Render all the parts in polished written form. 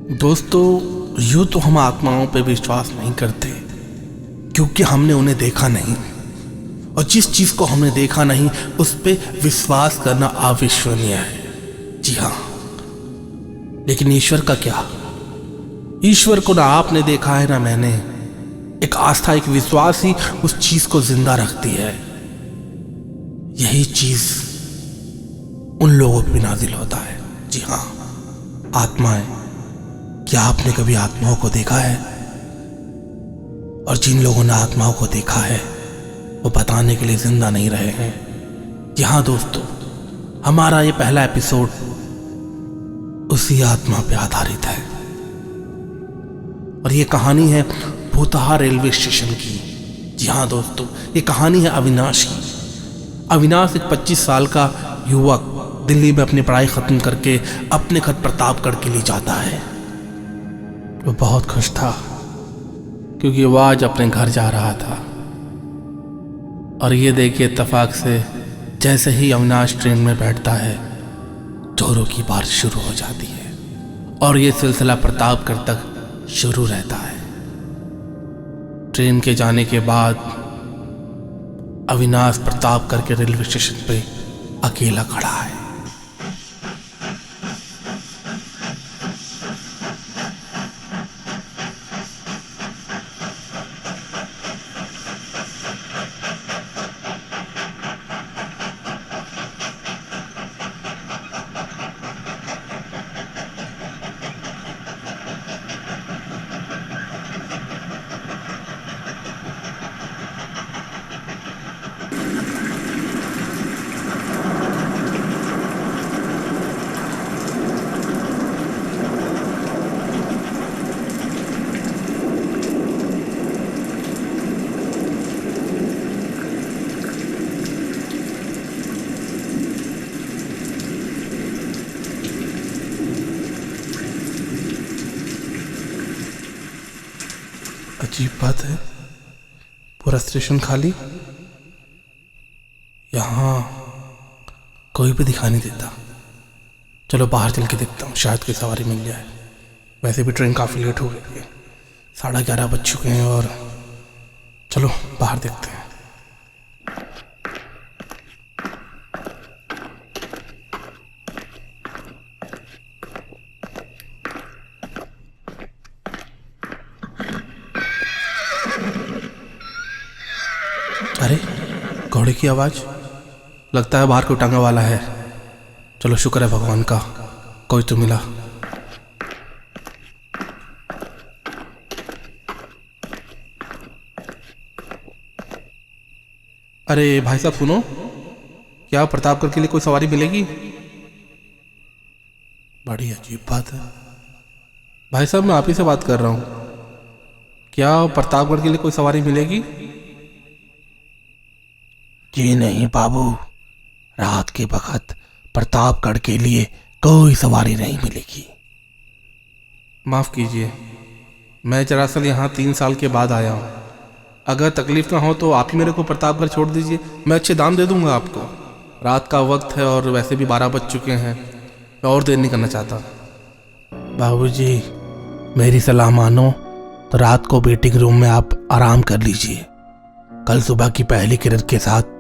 दोस्तों, यूँ तो हम आत्माओं पे विश्वास नहीं करते क्योंकि हमने उन्हें देखा नहीं, और जिस चीज़ को हमने देखा नहीं उस पे विश्वास करना अविश्वसनीय है। जी हाँ, लेकिन ईश्वर का क्या? ईश्वर को ना आपने देखा है ना मैंने। एक आस्था, एक विश्वास ही उस चीज़ को जिंदा रखती है। यही चीज़ उन लोगों पे नाजिल होता है। जी हाँ, आत्माएं। क्या आपने कभी आत्माओं को देखा है? और जिन लोगों ने आत्माओं को देखा है वो बताने के लिए जिंदा नहीं रहे हैं। जी हाँ दोस्तों, हमारा ये पहला एपिसोड उसी आत्मा पे आधारित है, और ये कहानी है भूतहा रेलवे स्टेशन की। जी हाँ दोस्तों, ये कहानी है अविनाश की। अविनाश एक 25 साल का युवक दिल्ली में अपनी पढ़ाई खत्म करके अपने घर प्रतापगढ़ के लिए जाता है। वो बहुत खुश था क्योंकि वो आज अपने घर जा रहा था, और ये देखिए इत्तेफाक से जैसे ही अविनाश ट्रेन में बैठता है जोरों की बारिश शुरू हो जाती है, और ये सिलसिला प्रतापगढ़ तक शुरू रहता है। ट्रेन के जाने के बाद अविनाश प्रतापगढ़ के रेलवे स्टेशन पे अकेला खड़ा है। अजीब बात है, पूरा स्टेशन खाली, यहाँ कोई भी दिखाई नहीं देता। चलो बाहर चल के देखता हूँ, शायद कोई सवारी मिल जाए। वैसे भी ट्रेन काफ़ी लेट हो गई है, 11:30 बज चुके हैं, और चलो बाहर देखते हैं। अरे, घोड़े की आवाज़, लगता है बाहर कोई टांगा वाला है। चलो शुक्र है भगवान का, कोई तो मिला। अरे भाई साहब सुनो, क्या प्रतापगढ़ के लिए कोई सवारी मिलेगी? बड़ी अजीब बात है। भाई साहब, मैं आप ही से बात कर रहा हूँ। क्या प्रतापगढ़ के लिए कोई सवारी मिलेगी? जी नहीं बाबू, रात के वक्त प्रतापगढ़ के लिए कोई सवारी नहीं मिलेगी। माफ़ कीजिए, मैं दरअसल यहाँ 3 साल के बाद आया हूँ। अगर तकलीफ ना हो तो आप ही मेरे को प्रतापगढ़ छोड़ दीजिए, मैं अच्छे दाम दे दूँगा आपको। रात का वक्त है और वैसे भी 12 बज चुके हैं, मैं और देर नहीं करना चाहता। बाबूजी, मेरी सलाह मानो तो रात को वेटिंग रूम में आप आराम कर लीजिए। कल सुबह की पहली किरण के साथ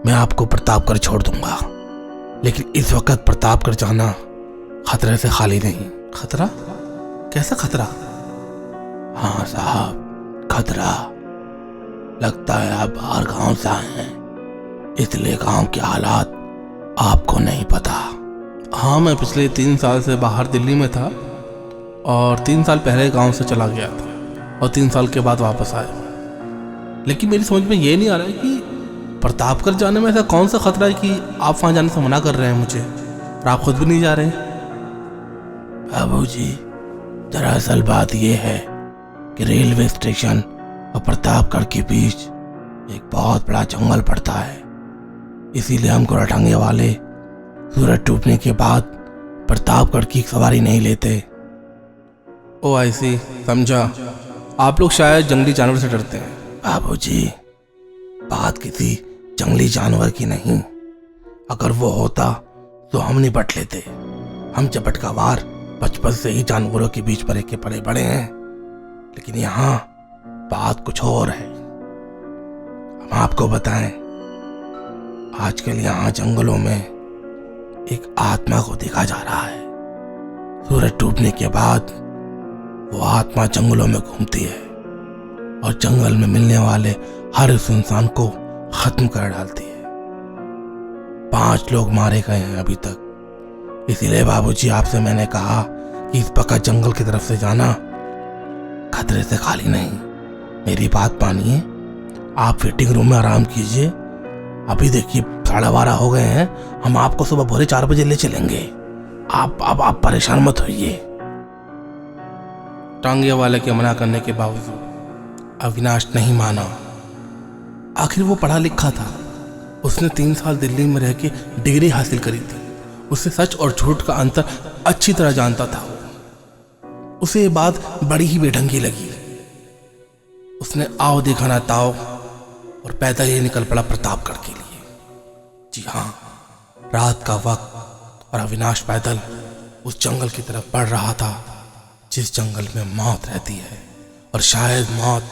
मैं आपको प्रतापगढ़ छोड़ दूंगा, लेकिन इस वक्त प्रतापगढ़ जाना खतरे से खाली नहीं। खतरा? कैसा खतरा? हाँ साहब, खतरा। लगता है आप बाहर गांव से आए हैं, इसलिए गांव के हालात आपको नहीं पता। हाँ, मैं पिछले 3 साल से बाहर दिल्ली में था, और 3 साल पहले गांव से चला गया था, और 3 साल के बाद वापस आया। लेकिन मेरी समझ में ये नहीं आ रहा है कि प्रतापगढ़ जाने में ऐसा कौन सा खतरा है कि आप वहाँ जाने से मना कर रहे हैं मुझे, और आप खुद भी नहीं जा रहे हैं। बाबूजी, दरअसल बात यह है कि रेलवे स्टेशन और प्रतापगढ़ के बीच एक बहुत बड़ा जंगल पड़ता है, इसीलिए हम घोड़ाटांगे वाले सूरज डूबने के बाद प्रतापगढ़ की सवारी नहीं लेते। ओ आई सी, समझा। आप लोग शायद जंगली जानवर से डरते हैं। बाबूजी, बात किसी जंगली जानवर की नहीं। अगर वो होता तो हम निपट लेते। हम चपटकावार बचपन से ही जानवरों के बीच में के पले बड़े हैं, लेकिन यहाँ बात कुछ और है। हम आपको बताएं, आजकल यहाँ जंगलों में एक आत्मा को देखा जा रहा है। सूरज डूबने के बाद वो आत्मा जंगलों में घूमती है और जंगल में मिलने वाले हर उस इंसान को खत्म कर डालती है। 5 लोग मारे गए हैं अभी तक। इसीलिए बाबूजी आपसे मैंने कहा कि इस पक्का जंगल की तरफ से जाना खतरे से खाली नहीं। मेरी बात मानिए, आप वेटिंग रूम में आराम कीजिए। अभी देखिए 12:30 हो गए हैं, हम आपको सुबह भोरे 4 बजे ले चलेंगे। आप परेशान मत होइए। टांगे वाले के मना करने के बावजूद अविनाश नहीं माना। आखिर वो पढ़ा लिखा था, उसने 3 साल दिल्ली में रह के डिग्री हासिल करी थी। उसे सच और झूठ का अंतर अच्छी तरह जानता था। उसे ये बात बड़ी ही बेढंगी लगी। उसने आओ देखा ना ताओ और पैदल ही निकल पड़ा प्रतापगढ़ के लिए। जी हाँ, रात का वक्त और अविनाश पैदल उस जंगल की तरफ बढ़ रहा था जिस जंगल में मौत रहती है, और शायद मौत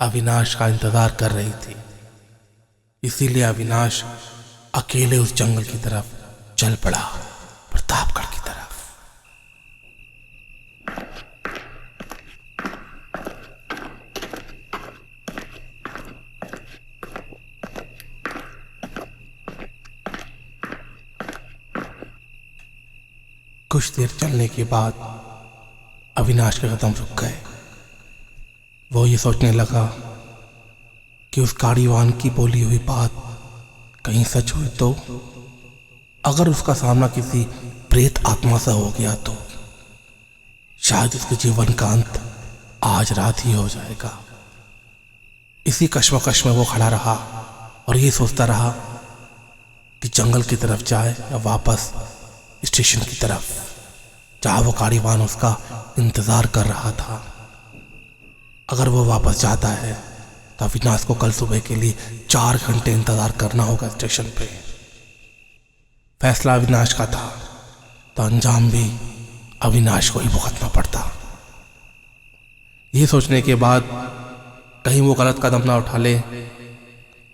अविनाश का इंतजार कर रही थी। इसीलिए अविनाश अकेले उस जंगल की तरफ चल पड़ा, प्रतापगढ़ की तरफ। कुछ देर चलने के बाद अविनाश के कदम रुक गए। वो ये सोचने लगा कि उस गाड़ीवान की बोली हुई बात कहीं सच हुई तो? अगर उसका सामना किसी प्रेत आत्मा से हो गया तो शायद उसके जीवन का अंत आज रात ही हो जाएगा। इसी कश्मकश में वो खड़ा रहा और ये सोचता रहा कि जंगल की तरफ जाए या वापस स्टेशन की तरफ, जहां वो गाड़ीवान उसका इंतजार कर रहा था। अगर वो वापस जाता है तो अविनाश को कल सुबह के लिए 4 घंटे इंतजार करना होगा स्टेशन पे। फैसला अविनाश का था तो अंजाम भी अविनाश को ही भुगतना पड़ता। ये सोचने के बाद कहीं वो गलत कदम ना उठा ले,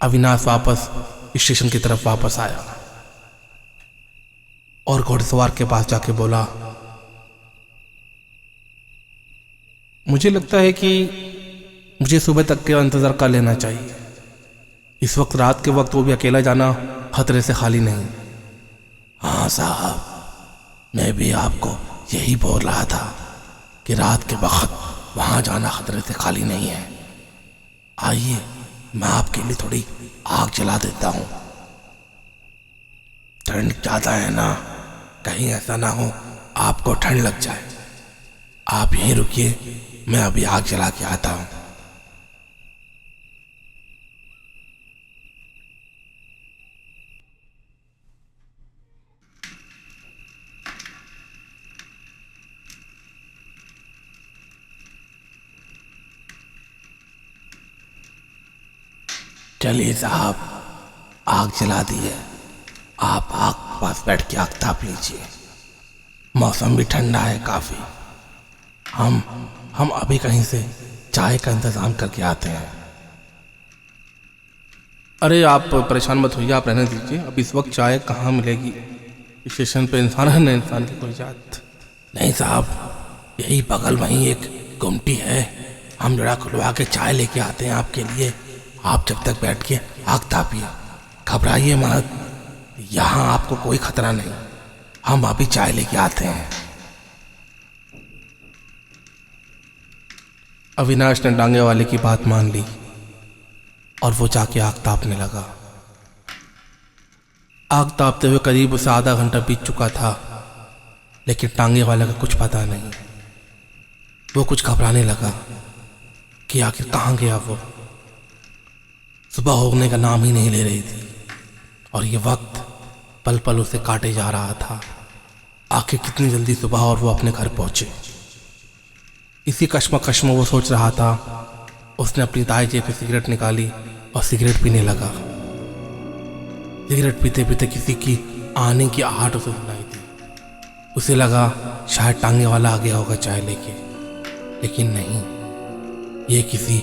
अविनाश वापस स्टेशन की तरफ वापस आया और घोड़सवार के पास जाके बोला, मुझे लगता है कि मुझे सुबह तक के इंतजार कर लेना चाहिए। इस वक्त रात के वक्त वो भी अकेला जाना खतरे से खाली नहीं। हाँ साहब, मैं भी आपको यही बोल रहा था कि रात के वक्त वहां जाना खतरे से खाली नहीं है। आइए, मैं आपके लिए थोड़ी आग जला देता हूं। ठंड ज्यादा है ना, कहीं ऐसा ना हो आपको ठंड लग जाए। आप यहीं रुकिए, मैं अभी आग जला के आता हूं। चलिए साहब, आग जला दी है। आप आग के पास बैठ के आग ताप लीजिए। मौसम भी ठंडा है काफी। हम अभी कहीं से चाय का इंतजाम करके आते हैं। अरे आप परेशान मत होइए, आप रहने दीजिए। अब इस वक्त चाय कहाँ मिलेगी? स्टेशन पे इंसान है ना, इंसान की कोई जात नहीं साहब। यही बगल वहीं एक गुमटी है, हम जरा खुलवा के चाय लेके आते हैं आपके लिए। आप जब तक बैठ के आग तापिए, घबराइए मत। यहाँ आपको कोई खतरा नहीं, हम अभी चाय लेके आते हैं। अविनाश ने डांगे वाले की बात मान ली और वो जाके आग तापने लगा। आग तापते हुए करीब उसे आधा घंटा बीत चुका था, लेकिन टांगे वाले का कुछ पता नहीं। वो कुछ घबराने लगा कि आखिर कहाँ गया वो। सुबह होने का नाम ही नहीं ले रही थी और ये वक्त पल पल उसे काटे जा रहा था। आखिर कितनी जल्दी सुबह और वो अपने घर पहुंचे। इसी कश्मकश में वो सोच रहा था। उसने अपनी दाएं जेब से सिगरेट निकाली और सिगरेट पीने लगा। सिगरेट पीते पीते किसी की आने की आहट उसे सुनाई थी। उसे लगा शायद टांगे वाला आ गया होगा चाय लेके, लेकिन नहीं, ये किसी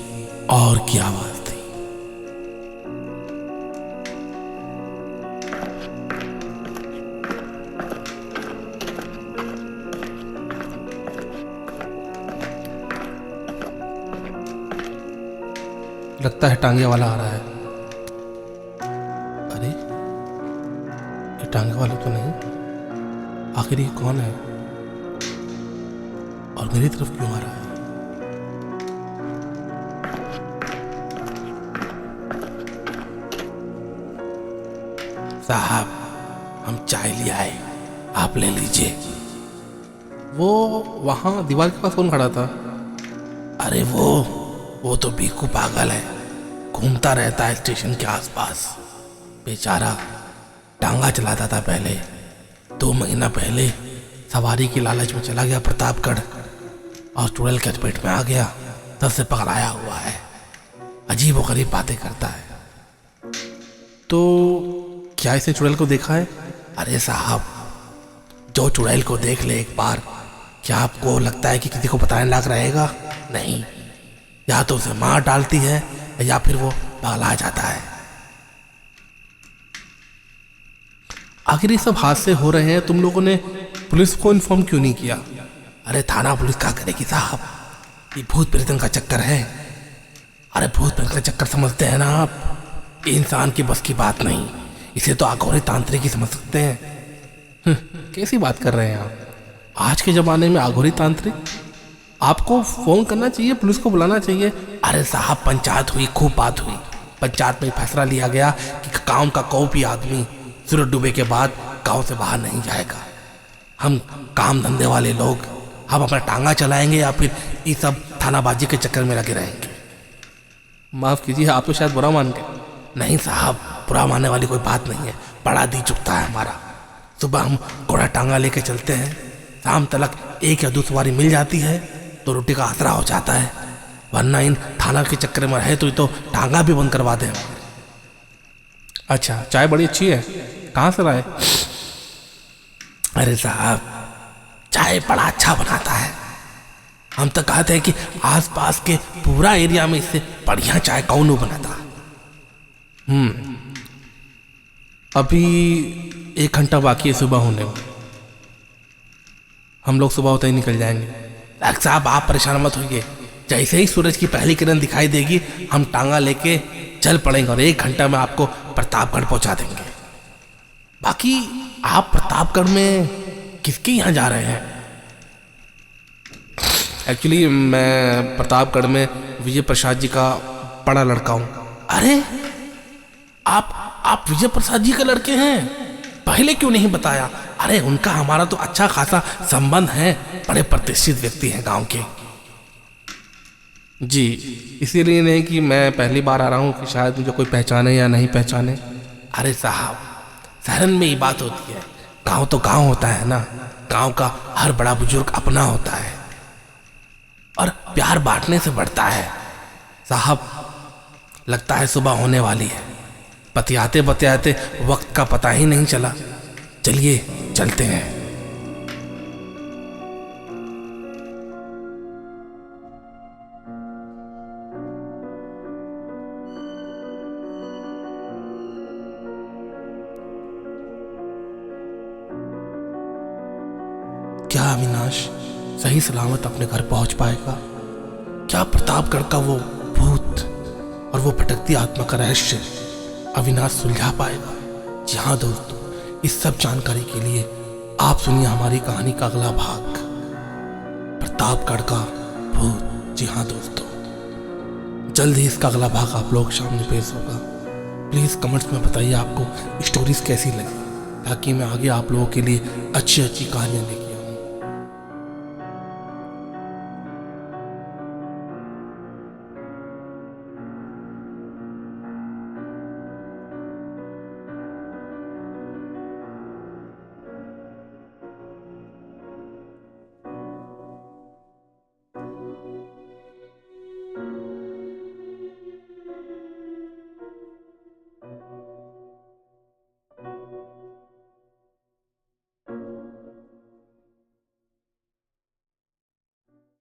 और की आवाज थी। लगता है टांगे वाला आ रहा है। अरे ये टांगे वाला तो नहीं, आखिर ये कौन है और मेरी तरफ क्यों आ रहा है? साहब, हम चाय ले आए, आप ले लीजिए। वो वहां दीवार के पास कौन खड़ा था? अरे वो तो बीकू पागल है, घूमता रहता है स्टेशन के आसपास। बेचारा टांगा चलाता था पहले, 2 महीना पहले सवारी की लालच में चला गया प्रतापगढ़ और चुड़ैल के चपेट में आ गया, तब से पकड़ाया हुआ है। अजीब और गरीब बातें करता है। तो क्या इसने चुड़ैल को देखा है? अरे साहब, जो चुड़ैल को देख ले एक बार, क्या आपको लगता है कि किसी को बताने लायक रहेगा? नहीं, या तो उसे मार डालती है या फिर वो पगला जाता है। आखिर ये सब हादसे हो रहे हैं, तुम लोगों ने पुलिस को इन्फॉर्म क्यों नहीं किया? अरे थाना पुलिस क्या करेगी साहब, ये भूत प्रेतन का चक्कर है। अरे भूत प्रेत का चक्कर समझते हैं ना आप, ये इंसान की बस की बात नहीं, इसे तो अघोरी तांत्रिक ही समझ सकते हैं। कैसी बात कर रहे हैं आप? आज के जमाने में अघोरी तांत्रिक? आपको फोन करना चाहिए, पुलिस को बुलाना चाहिए। अरे साहब, पंचायत हुई, खूब बात हुई। पंचायत में फैसला लिया गया कि गांव का कोई भी आदमी सूरज डूबे के बाद गांव से बाहर नहीं जाएगा। हम काम धंधे वाले लोग, हम अपना टांगा चलाएंगे या फिर ये सब थानाबाजी के चक्कर में लगे रहेंगे। माफ कीजिए, आप तो शायद बुरा मान गए। नहीं साहब, बुरा मानने वाली कोई बात नहीं है, बड़ा दी चुकता है हमारा। सुबह हम घोड़ा टांगा लेके चलते हैं, शाम तक 1 या 2 सवारी मिल जाती है तो रोटी का आसरा हो जाता है, वरना इन थाना के चक्कर में रहे तो टांगा भी बंद करवा दें। अच्छा, चाय बड़ी अच्छी है, कहाँ से लाए? अरे साहब, चाय बड़ा अच्छा बनाता है। हम तो कहते हैं कि आसपास के पूरा एरिया में इससे बढ़िया चाय कौन बनाता। अभी 1 घंटा बाकी है सुबह होने में, हम लोग सुबह होते ही निकल जाएंगे। डॉक्टर साहब, आप परेशान मत होइए, जैसे ही सूरज की पहली किरण दिखाई देगी हम टांगा लेके चल पड़ेंगे और 1 घंटा में आपको प्रतापगढ़ पहुंचा देंगे। बाकी आप प्रतापगढ़ में किसके यहाँ जा रहे हैं? एक्चुअली मैं प्रतापगढ़ में विजय प्रसाद जी का बड़ा लड़का हूँ। अरे आप विजय प्रसाद जी के लड़के हैं? पहले क्यों नहीं बताया? अरे उनका हमारा तो अच्छा खासा संबंध है, बड़े प्रतिष्ठित व्यक्ति हैं गांव के। जी, इसीलिए नहीं कि मैं पहली बार आ रहा हूँ कि शायद मुझे कोई पहचाने या नहीं पहचाने। अरे साहब, शहरन में ये बात होती है, गांव तो गांव होता है ना, गांव का हर बड़ा बुजुर्ग अपना होता है और प्यार बांटने से बढ़ता है। साहब, लगता है सुबह होने वाली है, बतियाते बतियाते वक्त का पता ही नहीं चला। चलिए चलते हैं। क्या अविनाश सही सलामत अपने घर पहुंच पाएगा? क्या प्रतापगढ़ का वो भूत और वो भटकती आत्मा का रहस्य अविनाश सुलझा पाएगा? जी हाँ दोस्तों, इस सब जानकारी के लिए आप सुनिए हमारी कहानी का अगला भाग, प्रतापगढ़ का भूत। जी हाँ दोस्तों, जल्द ही इसका अगला भाग आप लोग सामने पेश होगा। प्लीज़ कमेंट्स में बताइए आपको स्टोरीज कैसी लगी, ताकि मैं आगे आप लोगों के लिए अच्छी अच्छी कहानियाँ लेके